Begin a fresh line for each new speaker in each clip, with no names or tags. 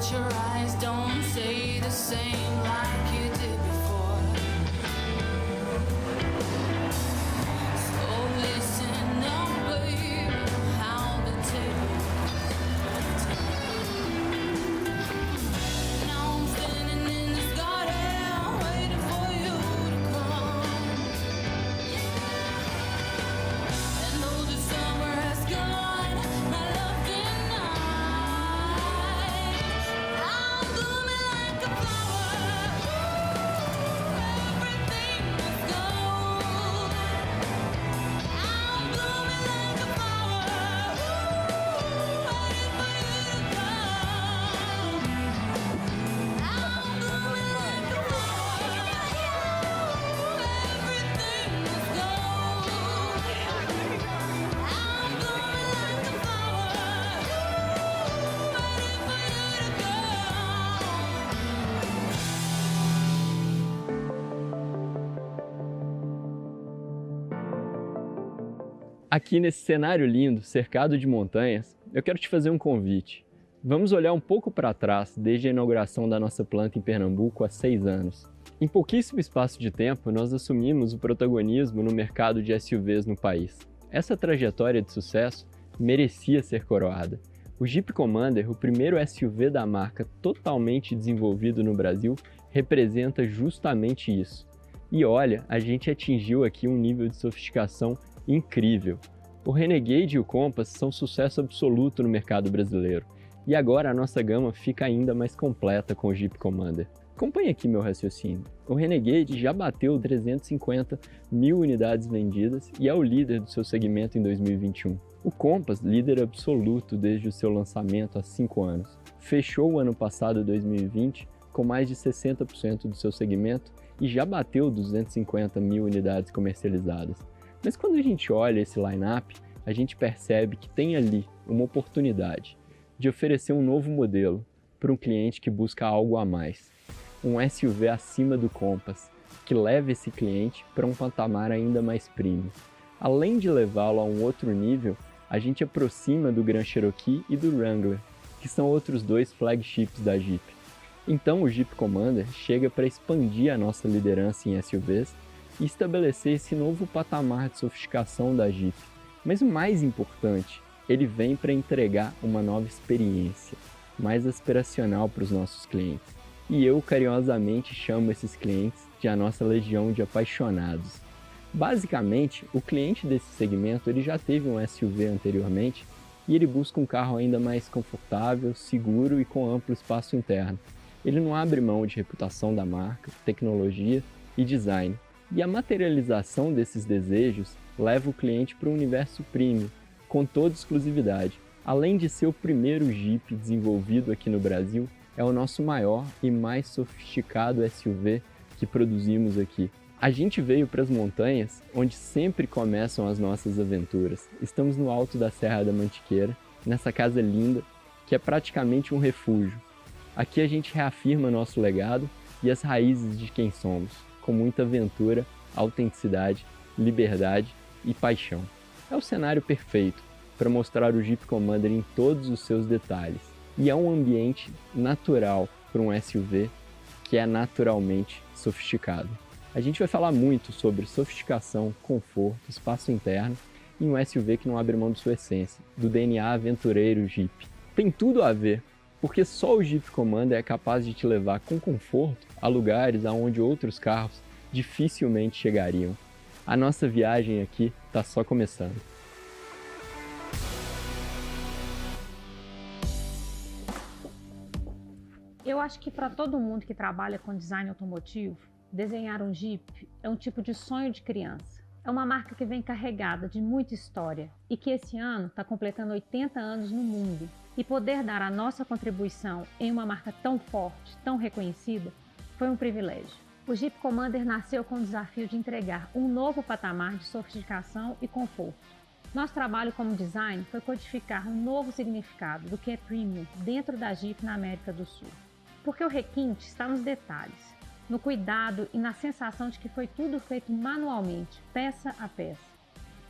but your eyes don't say the same like you did before. So listen up, babe, how the tables turn. Now I'm standing in this garden, waiting for you to come. And though the summer has gone, my love denied. I'm blooming like a flower. Everything is gold. I'm blooming like a flower. Waiting for you to come. I'm blooming like a flower. Everything is gold. I'm blooming like a
Aqui nesse cenário lindo, cercado de montanhas, eu quero te fazer um convite. Vamos olhar um pouco para trás, desde a inauguração da nossa planta em Pernambuco há 6 anos. Em pouquíssimo espaço de tempo, nós assumimos o protagonismo no mercado de SUVs no país. Essa trajetória de sucesso merecia ser coroada. O Jeep Commander, o primeiro SUV da marca totalmente desenvolvido no Brasil, representa justamente isso. E olha, a gente atingiu aqui um nível de sofisticação incrível. O Renegade e o Compass são sucesso absoluto no mercado brasileiro. E agora a nossa gama fica ainda mais completa com o Jeep Commander. Acompanhe aqui meu raciocínio. O Renegade já bateu 350 mil unidades vendidas e é o líder do seu segmento em 2021. O Compass, líder absoluto desde o seu lançamento há 5 anos, fechou o ano passado, 2020, com mais de 60% do seu segmento e já bateu 250 mil unidades comercializadas. Mas quando a gente olha esse line-up, a gente percebe que tem ali uma oportunidade de oferecer um novo modelo para um cliente que busca algo a mais. Um SUV acima do Compass, que leva esse cliente para um patamar ainda mais premium. Além de levá-lo a um outro nível, a gente aproxima do Grand Cherokee e do Wrangler, que são outros 2 flagships da Jeep. Então o Jeep Commander chega para expandir a nossa liderança em SUVs e estabelecer esse novo patamar de sofisticação da Jeep. Mas o mais importante, ele vem para entregar uma nova experiência, mais aspiracional para os nossos clientes. E eu carinhosamente chamo esses clientes de a nossa legião de apaixonados. Basicamente, o cliente desse segmento ele já teve um SUV anteriormente e ele busca um carro ainda mais confortável, seguro e com amplo espaço interno. Ele não abre mão de reputação da marca, tecnologia e design. E a materialização desses desejos leva o cliente para um universo premium, com toda exclusividade. Além de ser o primeiro Jeep desenvolvido aqui no Brasil, é o nosso maior e mais sofisticado SUV que produzimos aqui. A gente veio para as montanhas, onde sempre começam as nossas aventuras. Estamos no alto da Serra da Mantiqueira, nessa casa linda, que é praticamente um refúgio. Aqui a gente reafirma nosso legado e as raízes de quem somos, com muita aventura, autenticidade, liberdade e paixão. É o cenário perfeito para mostrar o Jeep Commander em todos os seus detalhes. E é um ambiente natural para um SUV que é naturalmente sofisticado. A gente vai falar muito sobre sofisticação, conforto, espaço interno e um SUV que não abre mão de sua essência, do DNA aventureiro Jeep. Tem tudo a ver, porque só o Jeep Commander é capaz de te levar com conforto a lugares aonde outros carros dificilmente chegariam. A nossa viagem aqui está só começando.
Eu acho que para todo mundo que trabalha com design automotivo, desenhar um Jeep é um tipo de sonho de criança. É uma marca que vem carregada de muita história e que esse ano está completando 80 anos no mundo. E poder dar a nossa contribuição em uma marca tão forte, tão reconhecida, foi um privilégio. O Jeep Commander nasceu com o desafio de entregar um novo patamar de sofisticação e conforto. Nosso trabalho como design foi codificar um novo significado do que é premium dentro da Jeep na América do Sul. Porque o requinte está nos detalhes, no cuidado e na sensação de que foi tudo feito manualmente, peça a peça.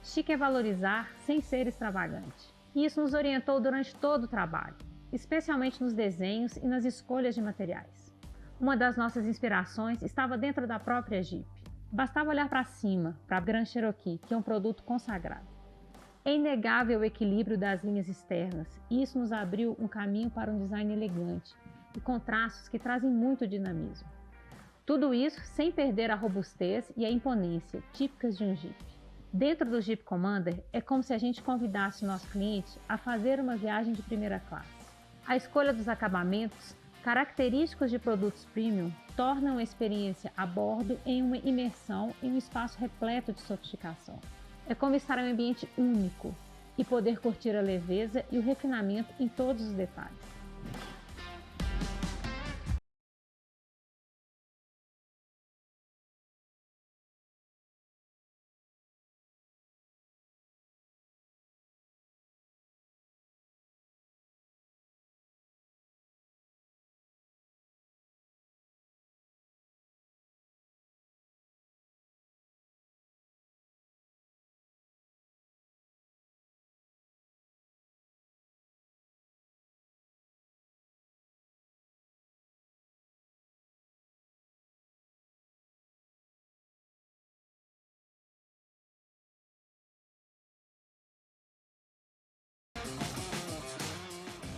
Chique é valorizar sem ser extravagante. E isso nos orientou durante todo o trabalho. especialmente nos desenhos e nas escolhas de materiais. Uma das nossas inspirações estava dentro da própria Jeep. Bastava olhar para cima, para a Grand Cherokee, que é um produto consagrado. É inegável o equilíbrio das linhas externas, e isso nos abriu um caminho para um design elegante e com traços que trazem muito dinamismo. Tudo isso sem perder a robustez e a imponência típicas de um Jeep. Dentro do Jeep Commander, é como se a gente convidasse o nosso cliente a fazer uma viagem de primeira classe. A escolha dos acabamentos, característicos de produtos premium, tornam a experiência a bordo em uma imersão em um espaço repleto de sofisticação. É como estar em um ambiente único e poder curtir a leveza e o refinamento em todos os detalhes.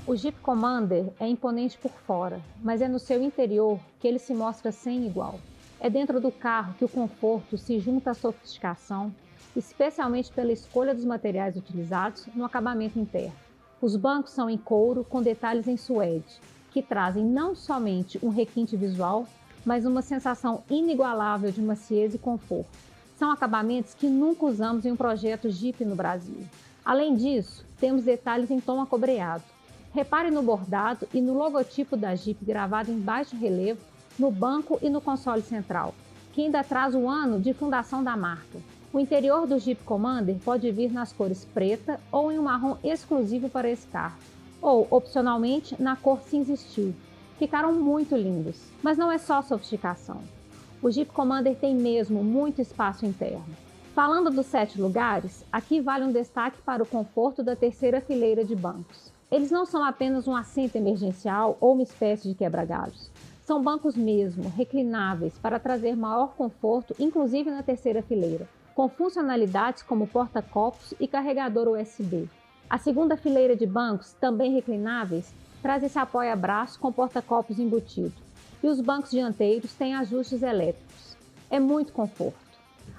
O Jeep Commander é imponente por fora, mas é no seu interior que ele se mostra sem igual. É dentro do carro que o conforto se junta à sofisticação, especialmente pela escolha dos materiais utilizados no acabamento interno. Os bancos são em couro com detalhes em suede, que trazem não somente um requinte visual, mas uma sensação inigualável de maciez e conforto. São acabamentos que nunca usamos em um projeto Jeep no Brasil. Além disso, temos detalhes em tom acobreado. Repare no bordado e no logotipo da Jeep gravado em baixo relevo no banco e no console central, que ainda traz o ano de fundação da marca. O interior do Jeep Commander pode vir nas cores preta ou em um marrom exclusivo para esse carro, ou, opcionalmente, na cor cinza steel. Ficaram muito lindos, mas não é só sofisticação. O Jeep Commander tem mesmo muito espaço interno. Falando dos 7 lugares, aqui vale um destaque para o conforto da terceira fileira de bancos. Eles não são apenas um assento emergencial ou uma espécie de quebra-galhos. São bancos mesmo, reclináveis, para trazer maior conforto, inclusive na terceira fileira, com funcionalidades como porta-copos e carregador USB. A segunda fileira de bancos, também reclináveis, traz esse apoia-braço com porta-copos embutido. E os bancos dianteiros têm ajustes elétricos. É muito conforto.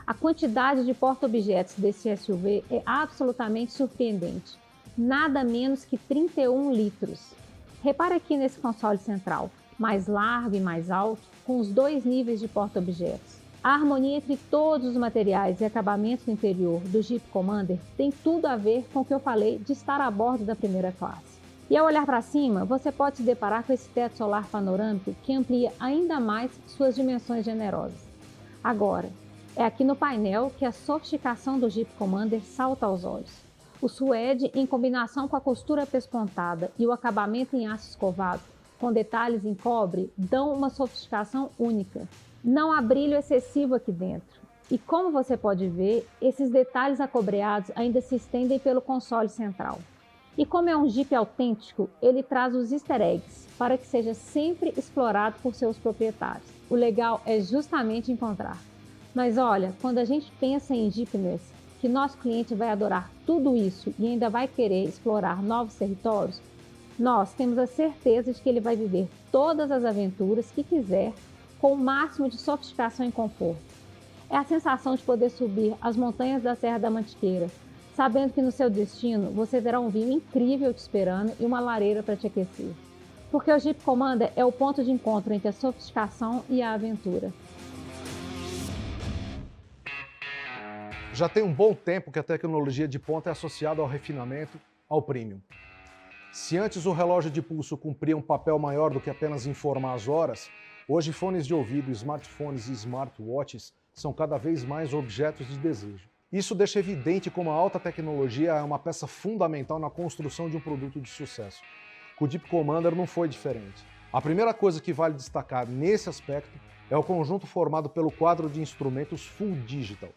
A quantidade de porta-objetos desse SUV é absolutamente surpreendente. Nada menos que 31 litros. Repare aqui nesse console central, mais largo e mais alto, com os 2 níveis de porta-objetos. A harmonia entre todos os materiais e acabamentos do interior do Jeep Commander tem tudo a ver com o que eu falei de estar a bordo da primeira classe. E ao olhar para cima, você pode se deparar com esse teto solar panorâmico que amplia ainda mais suas dimensões generosas. Agora, é aqui no painel que a sofisticação do Jeep Commander salta aos olhos. O suede, em combinação com a costura pespontada e o acabamento em aço escovado, com detalhes em cobre, dão uma sofisticação única. Não há brilho excessivo aqui dentro. E como você pode ver, esses detalhes acobreados ainda se estendem pelo console central. E como é um Jeep autêntico, ele traz os easter eggs para que seja sempre explorado por seus proprietários. O legal é justamente encontrar. Mas olha, quando a gente pensa em Jeepness, que nosso cliente vai adorar tudo isso e ainda vai querer explorar novos territórios, nós temos a certeza de que ele vai viver todas as aventuras que quiser com o máximo de sofisticação e conforto. É a sensação de poder subir as montanhas da Serra da Mantiqueira, sabendo que no seu destino você terá um vinho incrível te esperando e uma lareira para te aquecer. Porque o Jeep Commander é o ponto de encontro entre a sofisticação e a aventura.
Já tem um bom tempo que a tecnologia de ponta é associada ao refinamento, ao premium. Se antes o relógio de pulso cumpria um papel maior do que apenas informar as horas, hoje fones de ouvido, smartphones e smartwatches são cada vez mais objetos de desejo. Isso deixa evidente como a alta tecnologia é uma peça fundamental na construção de um produto de sucesso. Com o Jeep Commander não foi diferente. A primeira coisa que vale destacar nesse aspecto é o conjunto formado pelo quadro de instrumentos Full Digital,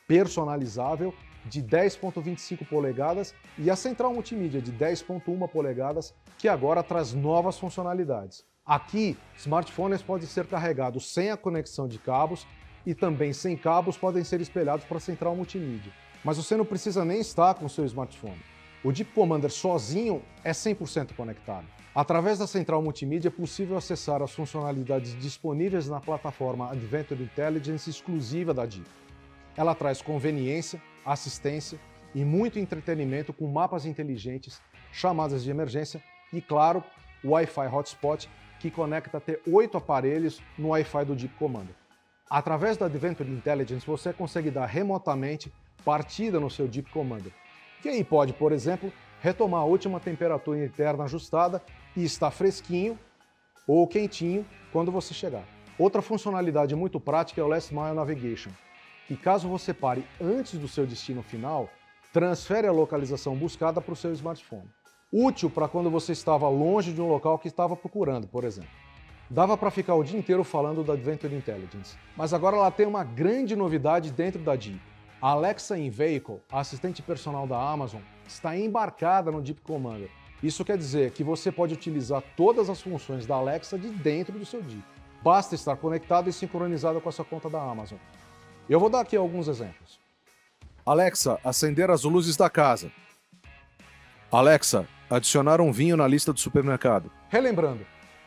personalizável de 10,25 polegadas e a central multimídia de 10,1 polegadas, que agora traz novas funcionalidades. Aqui, smartphones podem ser carregados sem a conexão de cabos e também sem cabos podem ser espelhados para a central multimídia. Mas você não precisa nem estar com o seu smartphone. O Jeep Commander sozinho é 100% conectado. Através da central multimídia é possível acessar as funcionalidades disponíveis na plataforma Adventure Intelligence exclusiva da Jeep. Ela traz conveniência, assistência e muito entretenimento com mapas inteligentes, chamadas de emergência e, claro, o Wi-Fi Hotspot, que conecta até 8 aparelhos no Wi-Fi do Jeep Commander. Através da Adventure Intelligence, você consegue dar remotamente partida no seu Jeep Commander, que aí pode, por exemplo, retomar a última temperatura interna ajustada e estar fresquinho ou quentinho quando você chegar. Outra funcionalidade muito prática é o Last Mile Navigation, que caso você pare antes do seu destino final, transfere a localização buscada para o seu smartphone. Útil para quando você estava longe de um local que estava procurando, por exemplo. Dava para ficar o dia inteiro falando da Adventure Intelligence, mas agora ela tem uma grande novidade dentro da Jeep. A Alexa in Vehicle, a assistente personal da Amazon, está embarcada no Jeep Commander. Isso quer dizer que você pode utilizar todas as funções da Alexa de dentro do seu Jeep. Basta estar conectado e sincronizado com a sua conta da Amazon. Eu vou dar aqui alguns exemplos. Alexa, acender as luzes da casa. Alexa, adicionar um vinho na lista do supermercado. Relembrando,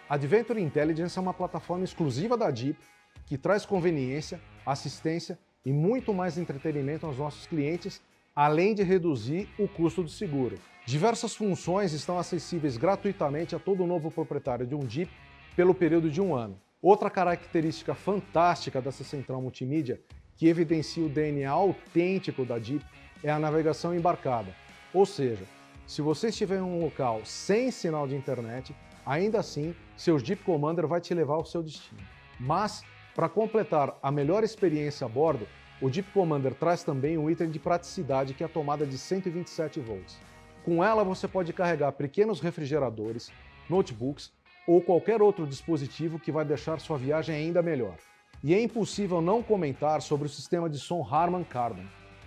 a Adventure Intelligence é uma plataforma exclusiva da Jeep que traz conveniência, assistência e muito mais entretenimento aos nossos clientes, além de reduzir o custo do seguro. Diversas funções estão acessíveis gratuitamente a todo novo proprietário de um Jeep pelo período de 1 ano. Outra característica fantástica dessa central multimídia, que evidencia o DNA autêntico da Jeep, é a navegação embarcada. Ou seja, se você estiver em um local sem sinal de internet, ainda assim, seu Jeep Commander vai te levar ao seu destino. Mas, para completar a melhor experiência a bordo, o Jeep Commander traz também um item de praticidade que é a tomada de 127 volts. Com ela você pode carregar pequenos refrigeradores, notebooks ou qualquer outro dispositivo que vai deixar sua viagem ainda melhor. E é impossível não comentar sobre o sistema de som Harman Kardon,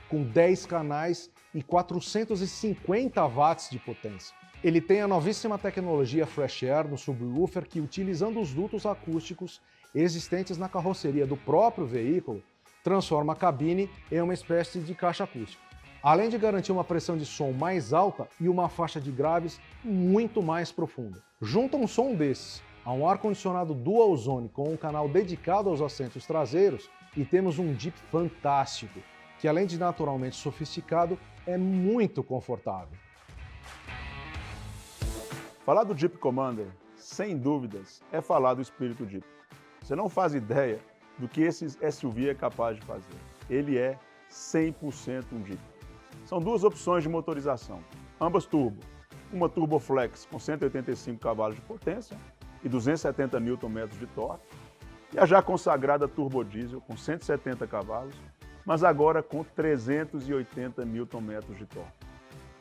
com 10 canais e 450 watts de potência. Ele tem a novíssima tecnologia Fresh Air no subwoofer que, utilizando os dutos acústicos existentes na carroceria do próprio veículo, transforma a cabine em uma espécie de caixa acústica. Além de garantir uma pressão de som mais alta e uma faixa de graves muito mais profunda. Junta um som desses a um ar-condicionado dual zone com um canal dedicado aos assentos traseiros e temos um Jeep fantástico, que além de naturalmente sofisticado, é muito confortável.
Falar do Jeep Commander, sem dúvidas, é falar do espírito Jeep. Você não faz ideia do que esse SUV é capaz de fazer. Ele é 100% um Jeep. São duas opções de motorização, ambas turbo. Uma Turbo Flex com 185 cavalos de potência e 270 Nm de torque, e a já consagrada Turbo Diesel com 170 cavalos, mas agora com 380 Nm de torque.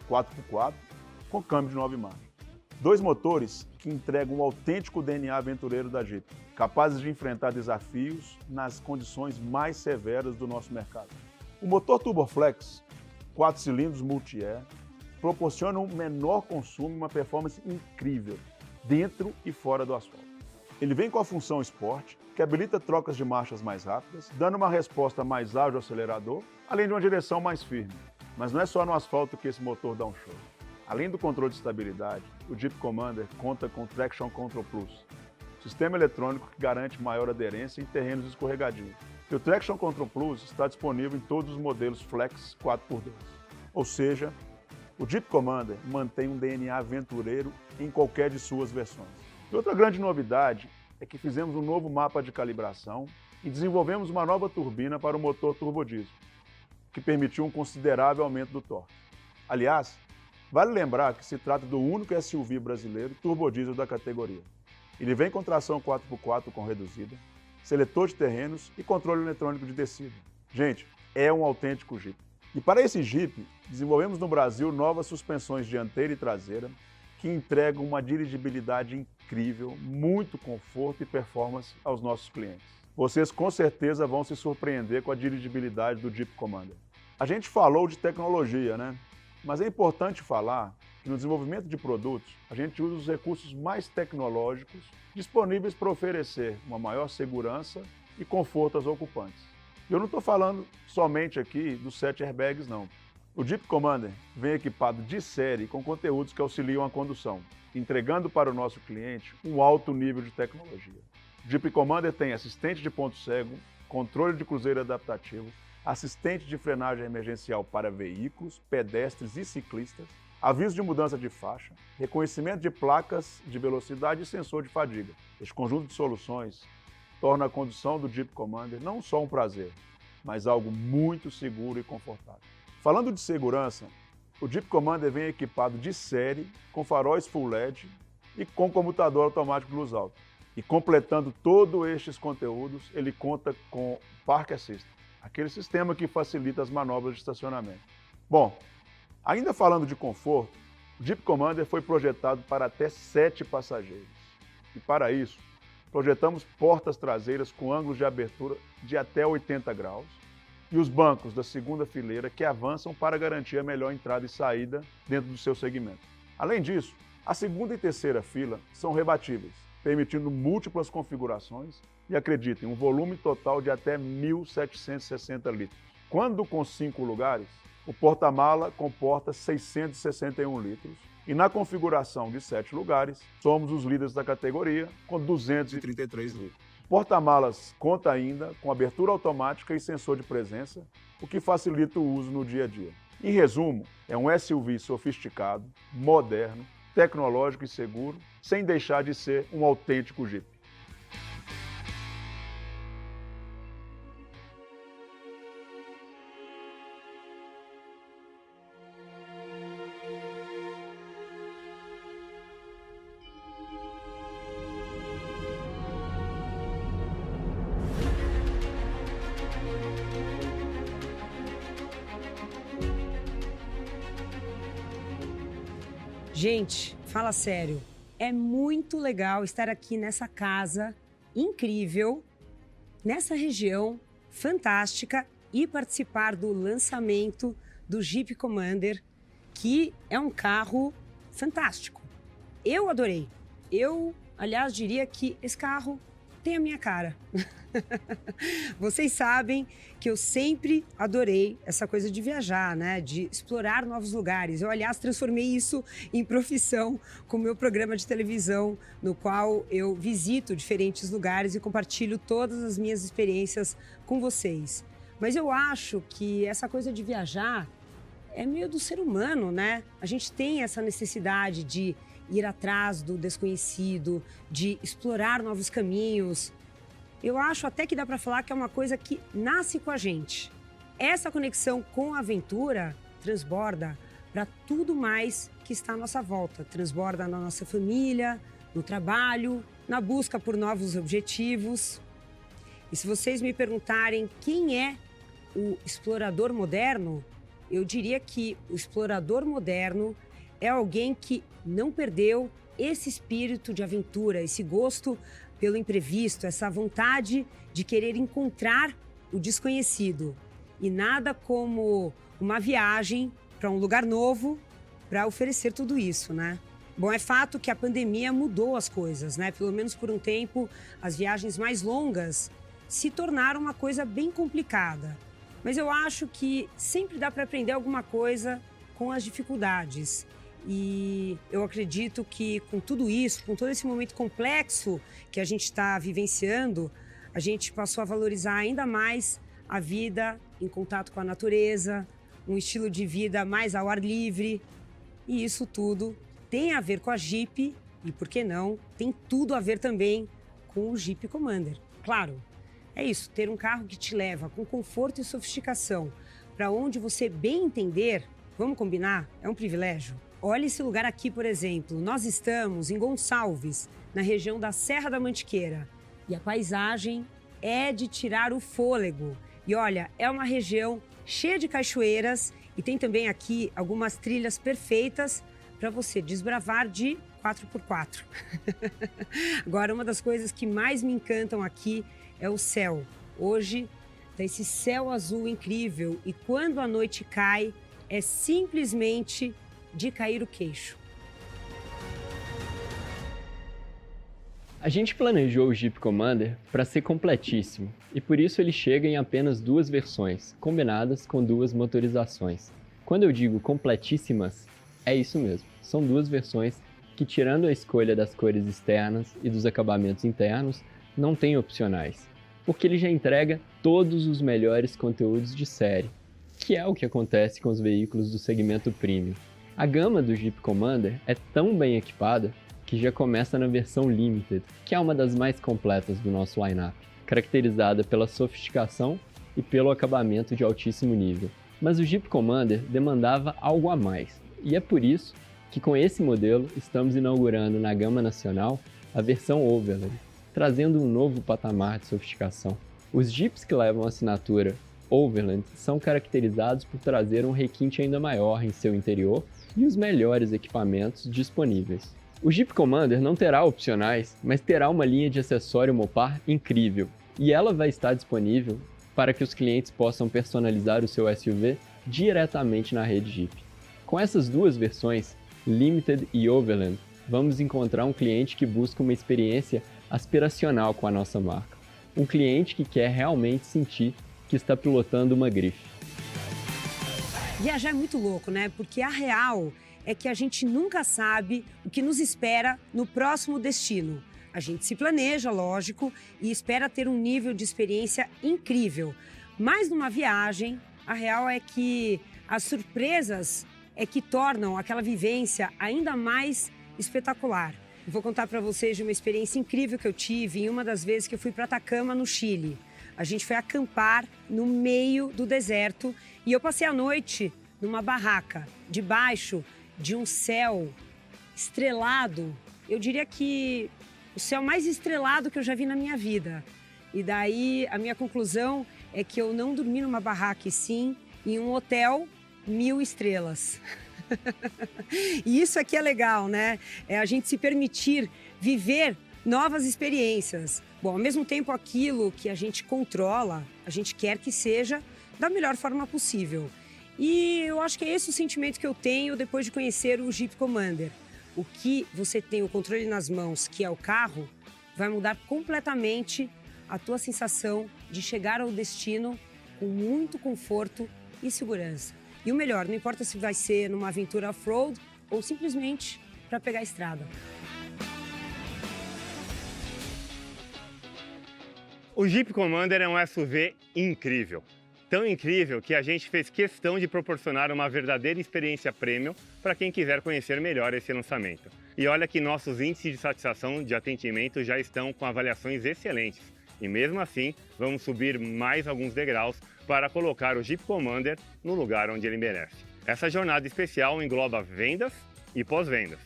4x4 com câmbio de 9 marchas. Dois motores que entregam o autêntico DNA aventureiro da Jeep, capazes de enfrentar desafios nas condições mais severas do nosso mercado. O motor Turboflex, 4 cilindros multi-air, proporciona um menor consumo e uma performance incrível, dentro e fora do asfalto. Ele vem com a função Sport, que habilita trocas de marchas mais rápidas, dando uma resposta mais ágil ao acelerador, além de uma direção mais firme. Mas não é só no asfalto que esse motor dá um show. Além do controle de estabilidade, o Jeep Commander conta com Traction Control Plus, sistema eletrônico que garante maior aderência em terrenos escorregadios. E o Traction Control Plus está disponível em todos os modelos Flex 4x2. Ou seja, o Jeep Commander mantém um DNA aventureiro em qualquer de suas versões. E outra grande novidade é que fizemos um novo mapa de calibração e desenvolvemos uma nova turbina para o motor turbo diesel, que permitiu um considerável aumento do torque. Aliás, vale lembrar que se trata do único SUV brasileiro turbo diesel da categoria. Ele vem com tração 4x4 com reduzida, seletor de terrenos e controle eletrônico de descida. Gente, é um autêntico Jeep. E para esse Jeep, desenvolvemos no Brasil novas suspensões dianteira e traseira que entregam uma dirigibilidade incrível, muito conforto e performance aos nossos clientes. Vocês com certeza vão se surpreender com a dirigibilidade do Jeep Commander. A gente falou de tecnologia, né? Mas é importante falar que no desenvolvimento de produtos, a gente usa os recursos mais tecnológicos disponíveis para oferecer uma maior segurança e conforto aos ocupantes. Eu não estou falando somente aqui dos 7 airbags, não. O Jeep Commander vem equipado de série com conteúdos que auxiliam a condução, entregando para o nosso cliente um alto nível de tecnologia. O Jeep Commander tem assistente de ponto cego, controle de cruzeiro adaptativo, assistente de frenagem emergencial para veículos, pedestres e ciclistas, aviso de mudança de faixa, reconhecimento de placas de velocidade e sensor de fadiga. Este conjunto de soluções torna a condução do Jeep Commander não só um prazer, mas algo muito seguro e confortável. Falando de segurança, o Jeep Commander vem equipado de série, com faróis Full LED e com comutador automático de luz alta. E completando todos estes conteúdos, ele conta com Park Assist, aquele sistema que facilita as manobras de estacionamento. Bom, ainda falando de conforto, o Jeep Commander foi projetado para até 7 passageiros. E para isso, projetamos portas traseiras com ângulos de abertura de até 80 graus e os bancos da segunda fileira que avançam para garantir a melhor entrada e saída dentro do seu segmento. Além disso, a segunda e terceira fila são rebatíveis, permitindo múltiplas configurações e, acreditem, um volume total de até 1.760 litros. Quando com 5 lugares, o porta-mala comporta 661 litros e na configuração de 7 lugares, somos os líderes da categoria com 233 litros. O porta-malas conta ainda com abertura automática e sensor de presença, o que facilita o uso no dia a dia. Em resumo, é um SUV sofisticado, moderno, tecnológico e seguro, sem deixar de ser um autêntico Jeep.
Gente, fala sério, é muito legal estar aqui nessa casa incrível, nessa região fantástica e participar do lançamento do Jeep Commander, que é um carro fantástico. Eu adorei. Eu, aliás, diria que esse carro tem a minha cara. Vocês sabem que eu sempre adorei essa coisa de viajar, né? De explorar novos lugares. Eu, aliás, transformei isso em profissão com o meu programa de televisão, no qual eu visito diferentes lugares e compartilho todas as minhas experiências com vocês. Mas eu acho que essa coisa de viajar é meio do ser humano, né? A gente tem essa necessidade de ir atrás do desconhecido, de explorar novos caminhos. Eu acho até que dá para falar que é uma coisa que nasce com a gente. Essa conexão com a aventura transborda para tudo mais que está à nossa volta. Transborda na nossa família, no trabalho, na busca por novos objetivos. E se vocês me perguntarem quem é o explorador moderno, eu diria que o explorador moderno é alguém que não perdeu esse espírito de aventura, esse gosto pelo imprevisto, essa vontade de querer encontrar o desconhecido. E nada como uma viagem para um lugar novo para oferecer tudo isso, né? Bom, é fato que a pandemia mudou as coisas, né? Pelo menos por um tempo, as viagens mais longas se tornaram uma coisa bem complicada. Mas eu acho que sempre dá para aprender alguma coisa com as dificuldades. E eu acredito que com tudo isso, com todo esse momento complexo que a gente está vivenciando, a gente passou a valorizar ainda mais a vida em contato com a natureza, um estilo de vida mais ao ar livre. E isso tudo tem a ver com a Jeep e, por que não, tem tudo a ver também com o Jeep Commander. Claro, é isso, ter um carro que te leva com conforto e sofisticação para onde você bem entender, vamos combinar, é um privilégio. Olha esse lugar aqui, por exemplo. Nós estamos em Gonçalves, na região da Serra da Mantiqueira. E a paisagem é de tirar o fôlego. E olha, é uma região cheia de cachoeiras e tem também aqui algumas trilhas perfeitas para você desbravar de 4x4. Agora, uma das coisas que mais me encantam aqui é o céu. Hoje vista, esse céu azul incrível e quando a noite cai, é simplesmente de cair o queixo.
A gente planejou o Jeep Commander para ser completíssimo e por isso ele chega em apenas 2 versões, combinadas com 2 motorizações. Quando eu digo completíssimas, é isso mesmo. São 2 versões que, tirando a escolha das cores externas e dos acabamentos internos, não tem opcionais, porque ele já entrega todos os melhores conteúdos de série, que é o que acontece com os veículos do segmento premium. A gama do Jeep Commander é tão bem equipada que já começa na versão Limited, que é uma das mais completas do nosso line-up, caracterizada pela sofisticação e pelo acabamento de altíssimo nível. Mas o Jeep Commander demandava algo a mais, e é por isso que com esse modelo estamos inaugurando na gama nacional a versão Overland, trazendo um novo patamar de sofisticação. Os Jeeps que levam a assinatura Overland são caracterizados por trazer um requinte ainda maior em seu interior e os melhores equipamentos disponíveis. O Jeep Commander não terá opcionais, mas terá uma linha de acessório Mopar incrível, e ela vai estar disponível para que os clientes possam personalizar o seu SUV diretamente na rede Jeep. Com essas 2 versões, Limited e Overland, vamos encontrar um cliente que busca uma experiência aspiracional com a nossa marca. Um cliente que quer realmente sentir que está pilotando uma grife.
Viajar é muito louco, né? Porque a real é que a gente nunca sabe o que nos espera no próximo destino. A gente se planeja, lógico, e espera ter um nível de experiência incrível. Mas numa viagem, a real é que as surpresas é que tornam aquela vivência ainda mais espetacular. Eu vou contar para vocês de uma experiência incrível que eu tive em uma das vezes que eu fui para Atacama, no Chile. A gente foi acampar no meio do deserto e eu passei a noite numa barraca, debaixo de um céu estrelado. Eu diria que o céu mais estrelado que eu já vi na minha vida. E daí a minha conclusão é que eu não dormi numa barraca, e sim em um hotel 1000 estrelas. E isso aqui é legal, né? É a gente se permitir viver novas experiências. Bom, ao mesmo tempo aquilo que a gente controla, a gente quer que seja da melhor forma possível. E eu acho que é esse o sentimento que eu tenho depois de conhecer o Jeep Commander. O que você tem o controle nas mãos, que é o carro, vai mudar completamente a tua sensação de chegar ao destino com muito conforto e segurança. E o melhor, não importa se vai ser numa aventura off-road ou simplesmente para pegar a estrada.
O Jeep Commander é um SUV incrível. Tão incrível que a gente fez questão de proporcionar uma verdadeira experiência premium para quem quiser conhecer melhor esse lançamento. E olha que nossos índices de satisfação de atendimento já estão com avaliações excelentes. E mesmo assim, vamos subir mais alguns degraus para colocar o Jeep Commander no lugar onde ele merece. Essa jornada especial engloba vendas e pós-vendas.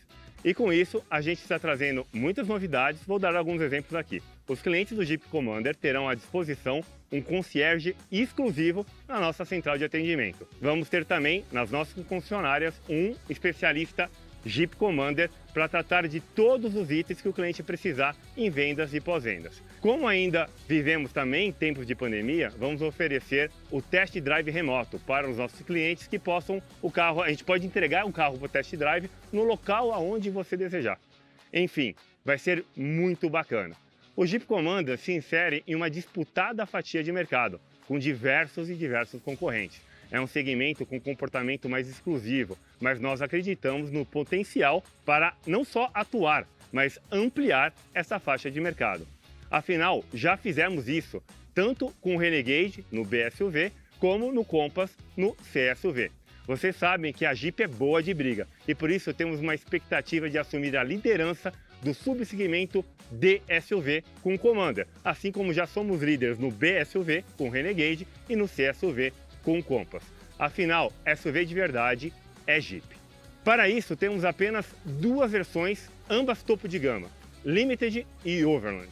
E com isso, a gente está trazendo muitas novidades, vou dar alguns exemplos aqui. Os clientes do Jeep Commander terão à disposição um concierge exclusivo na nossa central de atendimento. Vamos ter também, nas nossas concessionárias, um especialista Jeep Commander para tratar de todos os itens que o cliente precisar em vendas e pós-vendas. Como ainda vivemos também em tempos de pandemia, vamos oferecer o test drive remoto para os nossos clientes que possam a gente pode entregar o carro para o test drive no local aonde você desejar. Enfim, vai ser muito bacana. O Jeep Commander se insere em uma disputada fatia de mercado, com diversos concorrentes. É um segmento com comportamento mais exclusivo, mas nós acreditamos no potencial para não só atuar, mas ampliar essa faixa de mercado. Afinal, já fizemos isso, tanto com o Renegade no BSUV, como no Compass no CSUV. Vocês sabem que a Jeep é boa de briga e por isso temos uma expectativa de assumir a liderança do subsegmento DSUV com o Commander, assim como já somos líderes no BSUV com o Renegade e no CSUV com o Compass. Afinal, SUV de verdade é Jeep. Para isso, temos apenas 2 versões, ambas topo de gama, Limited e Overland,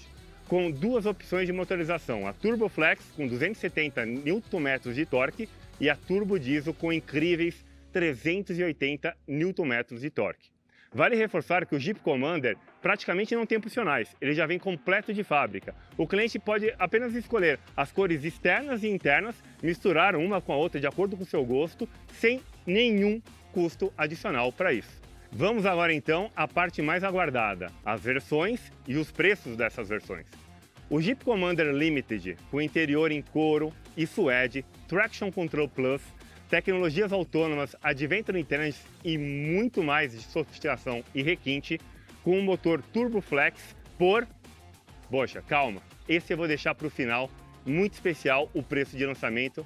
com 2 opções de motorização, a Turbo Flex com 270 Nm de torque e a Turbo Diesel com incríveis 380 Nm de torque. Vale reforçar que o Jeep Commander praticamente não tem opcionais, ele já vem completo de fábrica. O cliente pode apenas escolher as cores externas e internas, misturar uma com a outra de acordo com o seu gosto, sem nenhum custo adicional para isso. Vamos agora então à parte mais aguardada, as versões e os preços dessas versões. O Jeep Commander Limited, com interior em couro e suede, Traction Control Plus, tecnologias autônomas, Adventure Intelligence e muito mais de sofisticação e requinte, com um motor Turbo Flex por... Poxa, calma, esse eu vou deixar para o final, muito especial, o preço de lançamento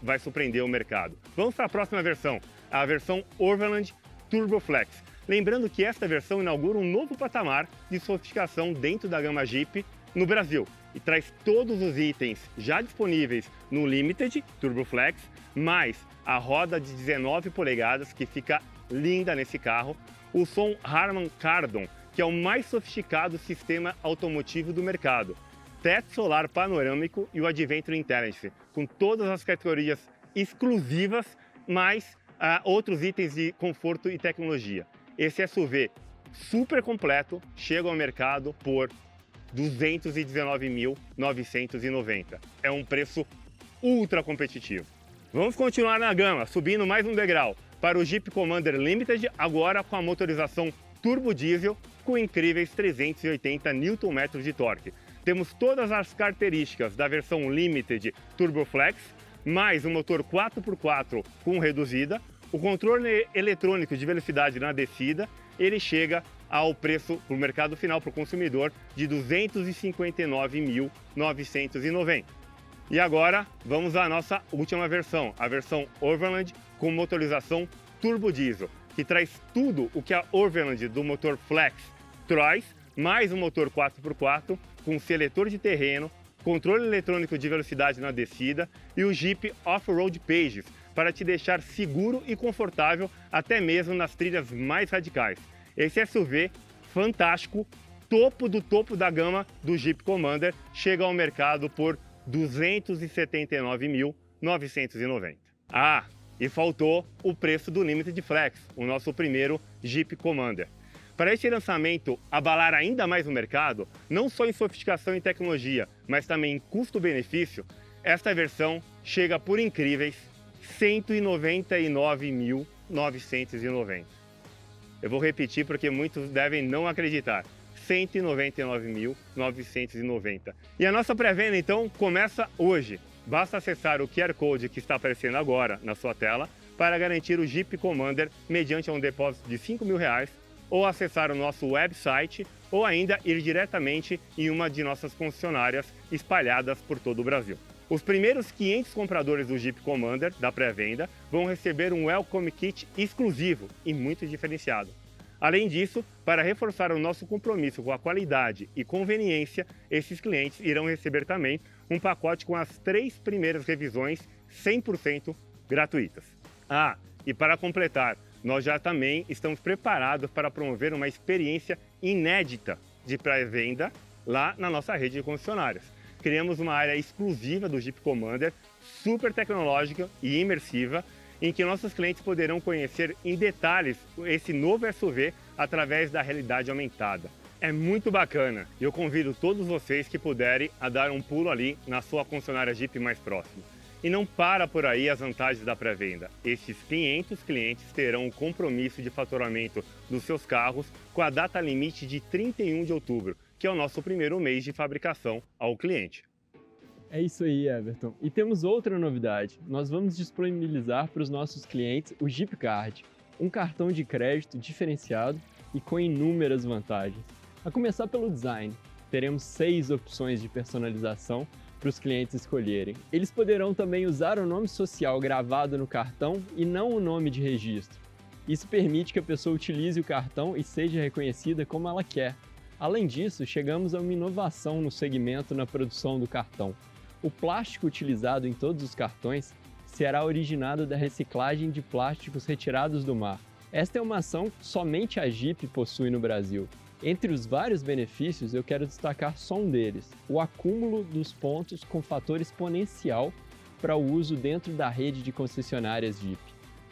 vai surpreender o mercado. Vamos para a próxima versão, a versão Overland Turbo Flex. Lembrando que esta versão inaugura um novo patamar de sofisticação dentro da gama Jeep no Brasil e traz todos os itens já disponíveis no Limited Turbo Flex, mais a roda de 19 polegadas que fica linda nesse carro, o som Harman Kardon, que é o mais sofisticado sistema automotivo do mercado, teto solar panorâmico e o Adventure Intelligence, com todas as categorias exclusivas, mais outros itens de conforto e tecnologia. Esse SUV super completo chega ao mercado por R$ 219.990. É um preço ultra competitivo. Vamos continuar na gama, subindo mais um degrau para o Jeep Commander Limited, agora com a motorização turbo diesel com incríveis 380 Nm de torque. Temos todas as características da versão Limited Turbo Flex, mais um motor 4x4 com reduzida, o controle eletrônico de velocidade na descida, ele chega ao preço para o mercado final para o consumidor de R$ 259.990. E agora vamos à nossa última versão, a versão Overland com motorização turbo diesel, que traz tudo o que a Overland do motor Flex traz, mais um motor 4x4 com seletor de terreno, controle eletrônico de velocidade na descida e o Jeep Off-Road Pages para te deixar seguro e confortável até mesmo nas trilhas mais radicais. Esse SUV fantástico, topo do topo da gama do Jeep Commander, chega ao mercado por R$ 279.990. Ah, e faltou o preço do Limited Flex, o nosso primeiro Jeep Commander. Para este lançamento abalar ainda mais o mercado, não só em sofisticação e tecnologia, mas também em custo-benefício, esta versão chega por incríveis R$ 199.990. Eu vou repetir porque muitos devem não acreditar. R$ 199.990. E a nossa pré-venda, então, começa hoje. Basta acessar o QR Code que está aparecendo agora na sua tela para garantir o Jeep Commander mediante um depósito de R$ 5.000 ou acessar o nosso website ou ainda ir diretamente em uma de nossas concessionárias espalhadas por todo o Brasil. Os primeiros 500 compradores do Jeep Commander da pré-venda vão receber um Welcome Kit exclusivo e muito diferenciado. Além disso, para reforçar o nosso compromisso com a qualidade e conveniência, esses clientes irão receber também um pacote com as 3 primeiras revisões 100% gratuitas. Ah, e para completar, nós já também estamos preparados para promover uma experiência inédita de pré-venda lá na nossa rede de concessionárias. Criamos uma área exclusiva do Jeep Commander, super tecnológica e imersiva, em que nossos clientes poderão conhecer em detalhes esse novo SUV através da realidade aumentada. É muito bacana e eu convido todos vocês que puderem a dar um pulo ali na sua concessionária Jeep mais próxima. E não para por aí as vantagens da pré-venda. Esses 500 clientes terão o compromisso de faturamento dos seus carros com a data limite de 31 de outubro, que é o nosso primeiro mês de fabricação ao cliente.
É isso aí, Everton. E temos outra novidade. Nós vamos disponibilizar para os nossos clientes o Jeep Card, um cartão de crédito diferenciado e com inúmeras vantagens. A começar pelo design, teremos 6 opções de personalização para os clientes escolherem. Eles poderão também usar o nome social gravado no cartão e não o nome de registro. Isso permite que a pessoa utilize o cartão e seja reconhecida como ela quer. Além disso, chegamos a uma inovação no segmento na produção do cartão. O plástico utilizado em todos os cartões será originado da reciclagem de plásticos retirados do mar. Esta é uma ação que somente a Jeep possui no Brasil. Entre os vários benefícios, eu quero destacar só um deles: o acúmulo dos pontos com fator exponencial para o uso dentro da rede de concessionárias Jeep.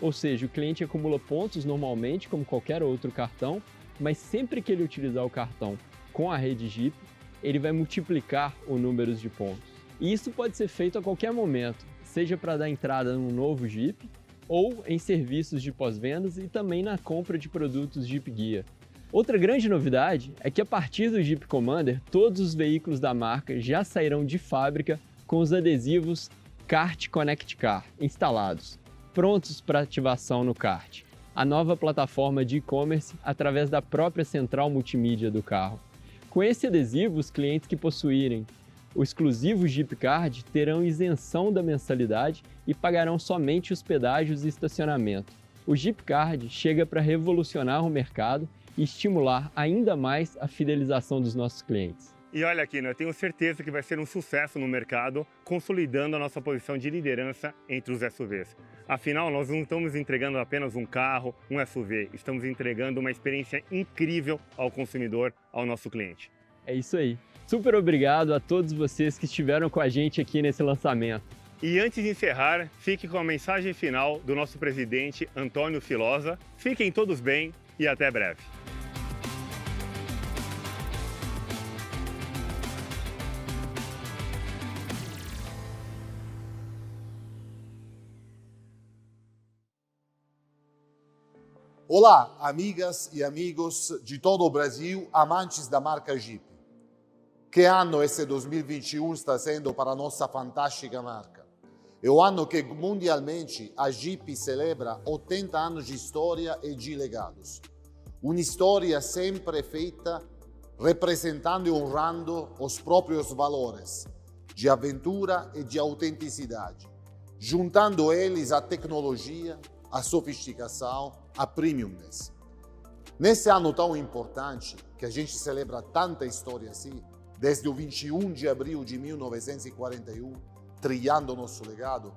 Ou seja, o cliente acumula pontos normalmente, como qualquer outro cartão, mas sempre que ele utilizar o cartão com a rede Jeep, ele vai multiplicar o número de pontos. E isso pode ser feito a qualquer momento, seja para dar entrada num novo Jeep, ou em serviços de pós-vendas e também na compra de produtos Jeep Guia. Outra grande novidade é que a partir do Jeep Commander, todos os veículos da marca já sairão de fábrica com os adesivos Kart Connect Car instalados, prontos para ativação no kart, a nova plataforma de e-commerce através da própria central multimídia do carro. Com esse adesivo, os clientes que possuírem o exclusivo Jeep Card terão isenção da mensalidade e pagarão somente os pedágios e estacionamento. O Jeep Card chega para revolucionar o mercado e estimular ainda mais a fidelização dos nossos clientes.
E olha aqui, eu tenho certeza que vai ser um sucesso no mercado, consolidando a nossa posição de liderança entre os SUVs. Afinal, nós não estamos entregando apenas um carro, um SUV, estamos entregando uma experiência incrível ao consumidor, ao nosso cliente.
É isso aí. Super obrigado a todos vocês que estiveram com a gente aqui nesse lançamento.
E antes de encerrar, fique com a mensagem final do nosso presidente Antônio Filosa. Fiquem todos bem e até breve.
Olá, amigas e amigos de todo o Brasil, amantes da marca Jeep. Que ano esse 2021 está sendo para a nossa fantástica marca? É o ano que mundialmente a Jeep celebra 80 anos de história e de legados. Uma história sempre feita representando e honrando os próprios valores de aventura e de autenticidade, juntando eles a tecnologia, a sofisticação, a premiumness. Nesse ano tão importante, que a gente celebra tanta história assim, desde o 21 de abril de 1941, trilhando o nosso legado,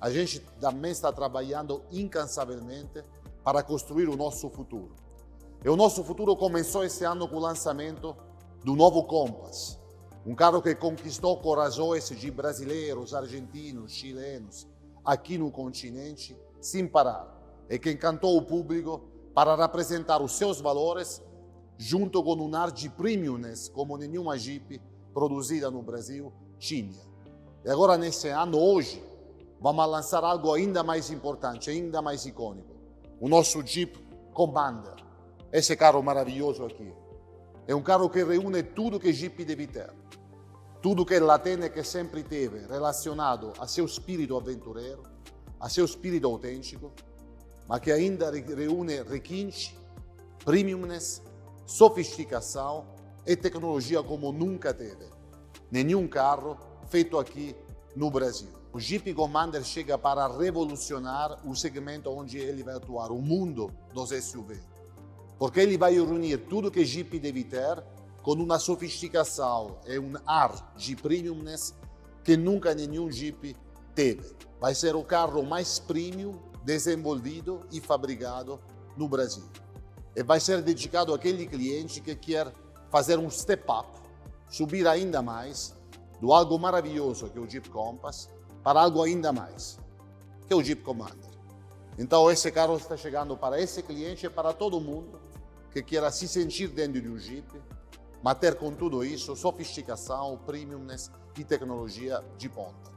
a gente também está trabalhando incansavelmente para construir o nosso futuro. E o nosso futuro começou esse ano com o lançamento do novo Compass, um carro que conquistou corações de brasileiros, argentinos, chilenos, aqui no continente, sem parar, e que encantou o público para representar os seus valores junto com um ar de premiumness como nenhuma Jeep produzida no Brasil tinha. E agora, nesse ano, hoje, vamos lançar algo ainda mais importante, ainda mais icônico. O nosso Jeep Commander. Esse carro maravilhoso aqui. É um carro que reúne tudo que Jeep deve ter. Tudo que ela tem e que sempre teve relacionado a seu espírito aventureiro, a seu espírito autêntico, mas que ainda reúne requinte, premiumness, sofisticação e tecnologia como nunca teve. Nenhum carro feito aqui no Brasil. O Jeep Commander chega para revolucionar o segmento onde ele vai atuar, o mundo dos SUV. Porque ele vai reunir tudo que Jeep deve ter com uma sofisticação e um ar de premiumness que nunca nenhum Jeep teve. Vai ser o carro mais premium desenvolvido e fabricado no Brasil. E vai ser dedicado àquele cliente que quer fazer um step up, subir ainda mais, do algo maravilhoso que é o Jeep Compass, para algo ainda mais, que é o Jeep Commander. Então esse carro está chegando para esse cliente e para todo mundo que queira se sentir dentro de um Jeep, mas ter com tudo isso sofisticação, premiumness e tecnologia de ponta.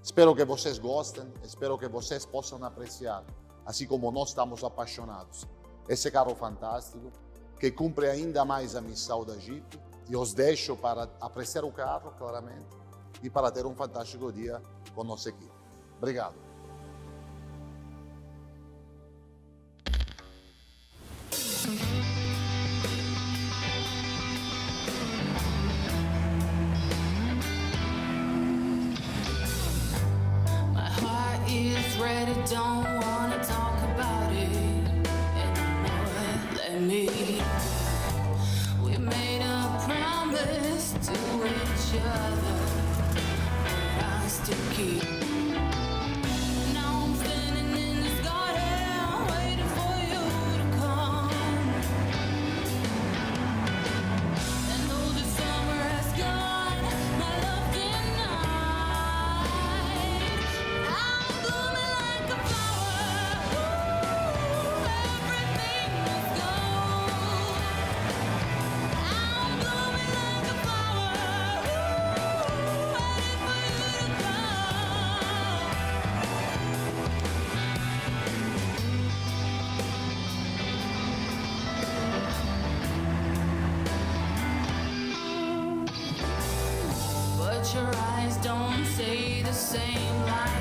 Espero que vocês gostem, espero que vocês possam apreciar, assim como nós estamos apaixonados, esse carro fantástico que cumpre ainda mais a missão da Jeep e os deixo para apreciar o carro, claramente, e para ter um fantástico dia com nossa equipe. Obrigado.
My heart is ready, don't wanna talk about it anymore. Let me. We made a promise to each other, but I still keep. Now I'm standing in this garden, waiting for you to come. And though the summer has gone, my love denied. I'm blooming like a flower. same life.